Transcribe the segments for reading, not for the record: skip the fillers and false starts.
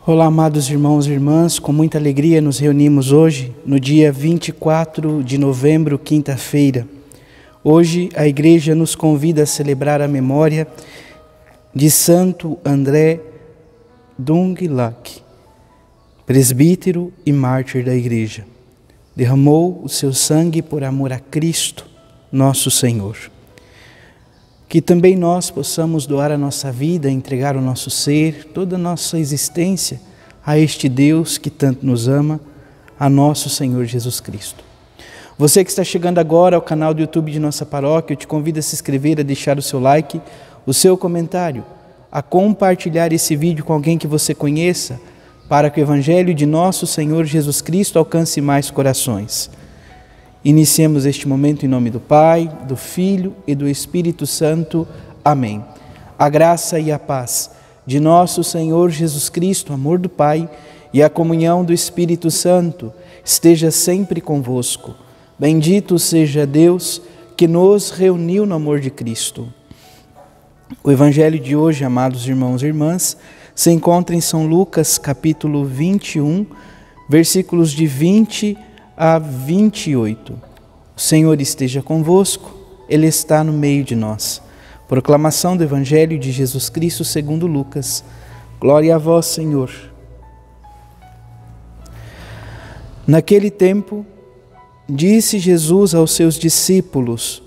Olá, amados irmãos e irmãs, com muita alegria nos reunimos hoje, no dia 24 de novembro, quinta-feira. Hoje a Igreja nos convida a celebrar a memória de Santo André Dũng-Lạc, presbítero e mártir da Igreja. Derramou o seu sangue por amor a Cristo, nosso Senhor. Que também nós possamos doar a nossa vida, entregar o nosso ser, toda a nossa existência a este Deus que tanto nos ama, a nosso Senhor Jesus Cristo. Você que está chegando agora ao canal do YouTube de nossa paróquia, eu te convido a se inscrever, a deixar o seu like, o seu comentário, a compartilhar esse vídeo com alguém que você conheça, para que o Evangelho de nosso Senhor Jesus Cristo alcance mais corações. Iniciemos este momento em nome do Pai, do Filho e do Espírito Santo. Amém. A graça e a paz de nosso Senhor Jesus Cristo, o amor do Pai e a comunhão do Espírito Santo esteja sempre convosco. Bendito seja Deus que nos reuniu no amor de Cristo. O Evangelho de hoje, amados irmãos e irmãs, se encontra em São Lucas, capítulo 21, versículos de 20 a 28. O Senhor esteja convosco, Ele está no meio de nós. Proclamação do Evangelho de Jesus Cristo segundo Lucas. Glória a vós, Senhor. Naquele tempo, disse Jesus aos seus discípulos: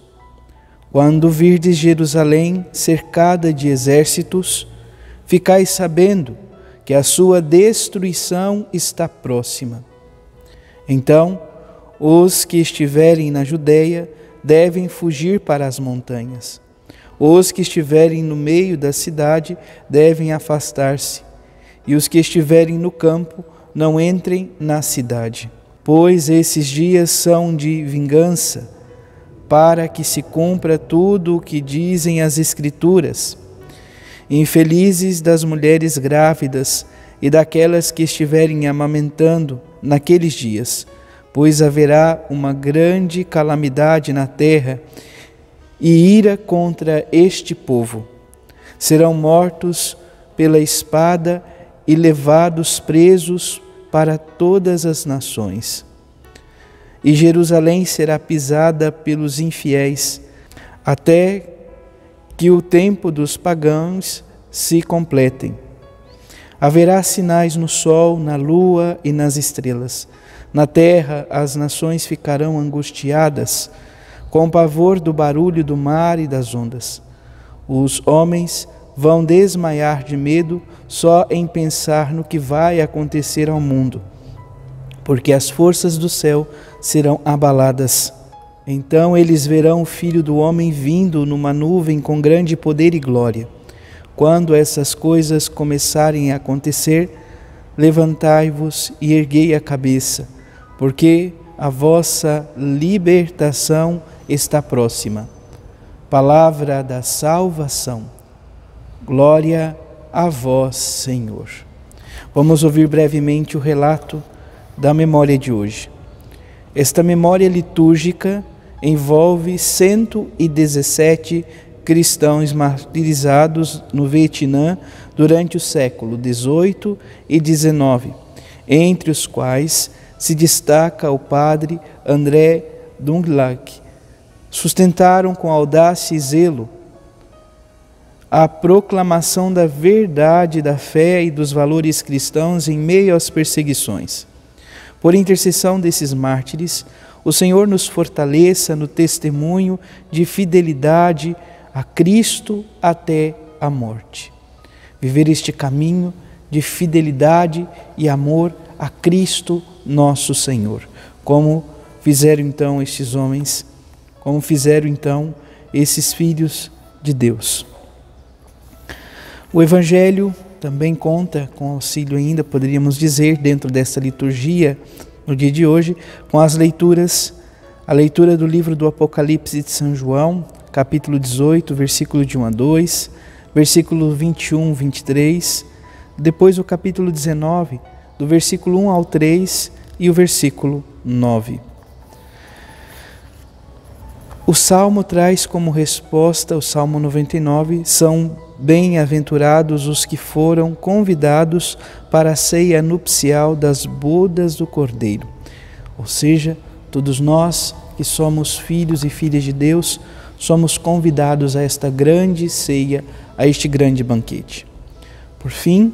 quando virdes Jerusalém cercada de exércitos, ficai sabendo que a sua destruição está próxima. Então, os que estiverem na Judeia devem fugir para as montanhas. Os que estiverem no meio da cidade devem afastar-se. E os que estiverem no campo não entrem na cidade. Pois esses dias são de vingança, para que se cumpra tudo o que dizem as Escrituras. Infelizes das mulheres grávidas e daquelas que estiverem amamentando naqueles dias, pois haverá uma grande calamidade na terra e ira contra este povo. Serão mortos pela espada e levados presos para todas as nações. E Jerusalém será pisada pelos infiéis, até que o tempo dos pagãos se completem. Haverá sinais no sol, na lua e nas estrelas. Na terra as nações ficarão angustiadas, com pavor do barulho do mar e das ondas. Os homens vão desmaiar de medo só em pensar no que vai acontecer ao mundo, porque as forças do céu serão abaladas. Então eles verão o Filho do Homem vindo numa nuvem com grande poder e glória. Quando essas coisas começarem a acontecer, levantai-vos e erguei a cabeça, porque a vossa libertação está próxima. Palavra da salvação. Glória a vós, Senhor. Vamos ouvir brevemente o relato da memória de hoje. Esta memória litúrgica envolve 117 cristãos martirizados no Vietnã durante o século XVIII e XIX, entre os quais se destaca o padre André Dũng-Lạc. Sustentaram com audácia e zelo a proclamação da verdade, da fé e dos valores cristãos em meio às perseguições. Por intercessão desses mártires, o Senhor nos fortaleça no testemunho de fidelidade a Cristo até a morte. Viver este caminho de fidelidade e amor a Cristo nosso Senhor. Como fizeram então estes homens, como fizeram então esses filhos de Deus. O Evangelho também conta com auxílio ainda, poderíamos dizer, dentro dessa liturgia, no dia de hoje, com as leituras, a leitura do livro do Apocalipse de São João, capítulo 18, versículo de 1 a 2, versículo 21, 23, depois o capítulo 19, do versículo 1 ao 3 e o versículo 9. O Salmo traz como resposta, o Salmo 99, são bem-aventurados os que foram convidados para a ceia nupcial das bodas do Cordeiro. Ou seja, todos nós que somos filhos e filhas de Deus, somos convidados a esta grande ceia, a este grande banquete. Por fim,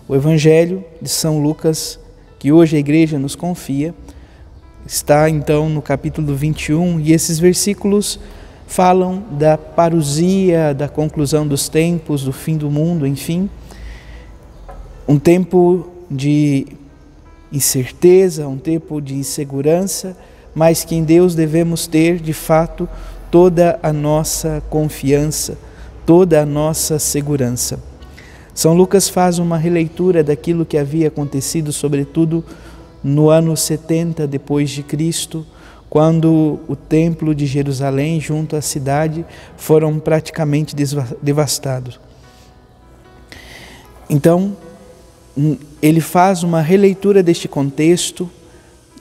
o Evangelho de São Lucas, que hoje a Igreja nos confia, está então no capítulo 21, e esses versículos falam da parousia, da conclusão dos tempos, do fim do mundo, enfim. Um tempo de incerteza, um tempo de insegurança, mas que em Deus devemos ter, de fato, toda a nossa confiança, toda a nossa segurança. São Lucas faz uma releitura daquilo que havia acontecido, sobretudo no ano 70 depois de Cristo, quando o templo de Jerusalém, junto à cidade, foram praticamente devastados. Então, ele faz uma releitura deste contexto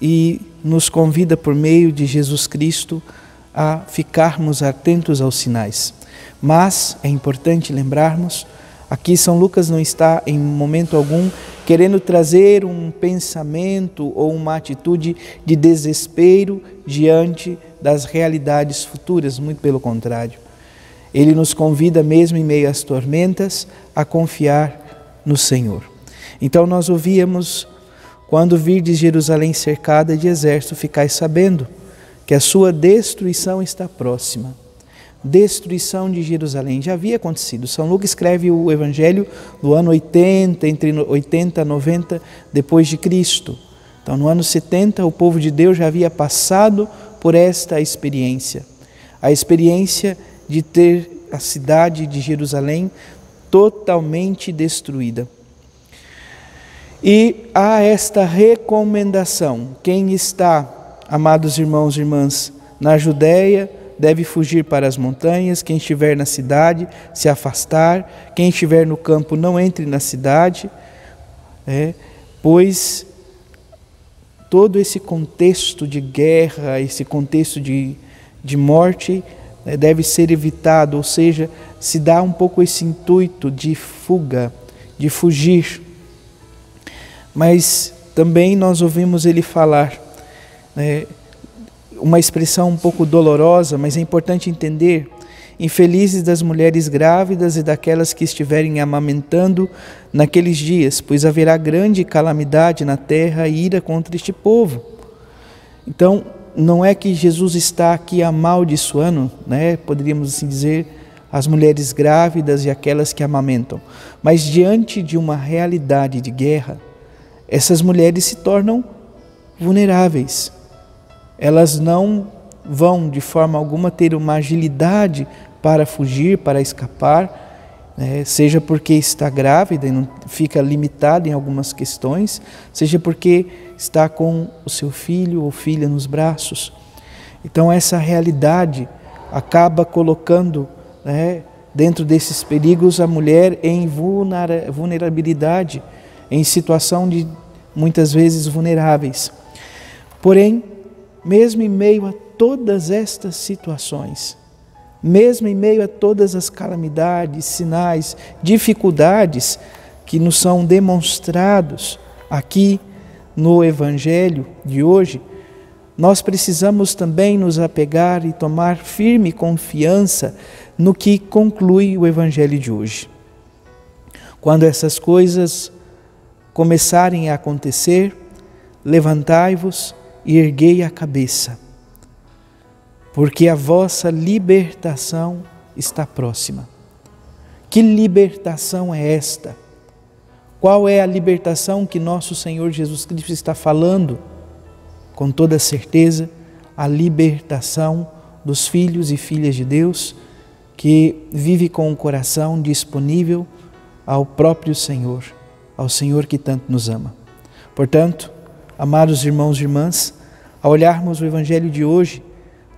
e nos convida, por meio de Jesus Cristo, a ficarmos atentos aos sinais. Mas é importante lembrarmos, aqui São Lucas não está em momento algum querendo trazer um pensamento ou uma atitude de desespero diante das realidades futuras, muito pelo contrário. Ele nos convida, mesmo em meio às tormentas, a confiar no Senhor. Então nós ouvíamos: quando virdes Jerusalém cercada de exército, ficais sabendo que a sua destruição está próxima. Destruição de Jerusalém já havia acontecido. São Lucas escreve o Evangelho no ano 80, entre 80 e 90 depois de Cristo. Então no ano 70 o povo de Deus já havia passado por esta experiência. A experiência de ter a cidade de Jerusalém totalmente destruída. E há esta recomendação: quem está, amados irmãos e irmãs, na Judéia, deve fugir para as montanhas; quem estiver na cidade, se afastar; quem estiver no campo, não entre na cidade, pois todo esse contexto de guerra, esse contexto de morte, deve ser evitado, ou seja, se dá um pouco esse intuito de fuga, de fugir. Mas também nós ouvimos ele falar, uma expressão um pouco dolorosa, mas é importante entender: infelizes das mulheres grávidas e daquelas que estiverem amamentando naqueles dias, pois haverá grande calamidade na terra e ira contra este povo. Então, não é que Jesus está aqui amaldiçoando, poderíamos assim dizer, as mulheres grávidas e aquelas que amamentam, mas diante de uma realidade de guerra, essas mulheres se tornam vulneráveis. Elas não vão de forma alguma ter uma agilidade para fugir, para escapar, seja porque está grávida e não fica limitada em algumas questões, seja porque está com o seu filho ou filha nos braços. Então essa realidade acaba colocando, dentro desses perigos, a mulher em vulnerabilidade, em situação de muitas vezes vulneráveis. Porém, mesmo em meio a todas estas situações, mesmo em meio a todas as calamidades, sinais, dificuldades que nos são demonstrados aqui no Evangelho de hoje, nós precisamos também nos apegar e tomar firme confiança no que conclui o Evangelho de hoje. Quando essas coisas começarem a acontecer, levantai-vos e erguei a cabeça, porque a vossa libertação está próxima. Que libertação é esta? Qual é a libertação que nosso Senhor Jesus Cristo está falando? Com toda certeza, a libertação dos filhos e filhas de Deus, que vive com o coração disponível ao próprio Senhor, ao Senhor que tanto nos ama. Portanto, amados irmãos e irmãs, ao olharmos o Evangelho de hoje,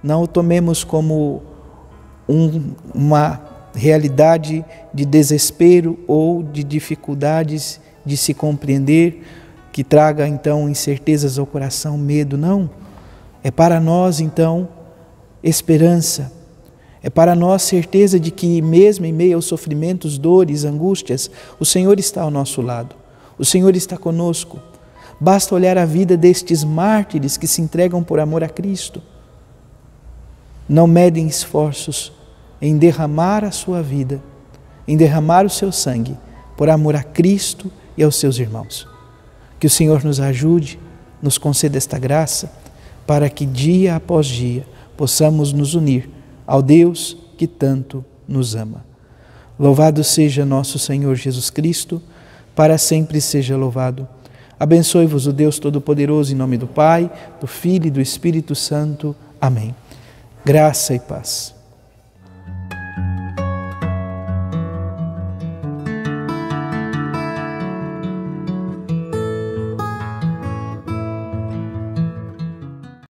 não o tomemos como uma realidade de desespero ou de dificuldades de se compreender, que traga então incertezas ao coração, medo. Não, é para nós então esperança, É para nós certeza de que, mesmo em meio aos sofrimentos, dores, angústias, o Senhor está ao nosso lado. O Senhor está conosco. Basta olhar a vida destes mártires que se entregam por amor a Cristo. Não medem esforços em derramar a sua vida, em derramar o seu sangue, por amor a Cristo e aos seus irmãos. Que o Senhor nos ajude, nos conceda esta graça, para que dia após dia possamos nos unir ao Deus que tanto nos ama. Louvado seja nosso Senhor Jesus Cristo, para sempre seja louvado. Abençoe-vos o Deus Todo-Poderoso, em nome do Pai, do Filho e do Espírito Santo. Amém. Graça e paz.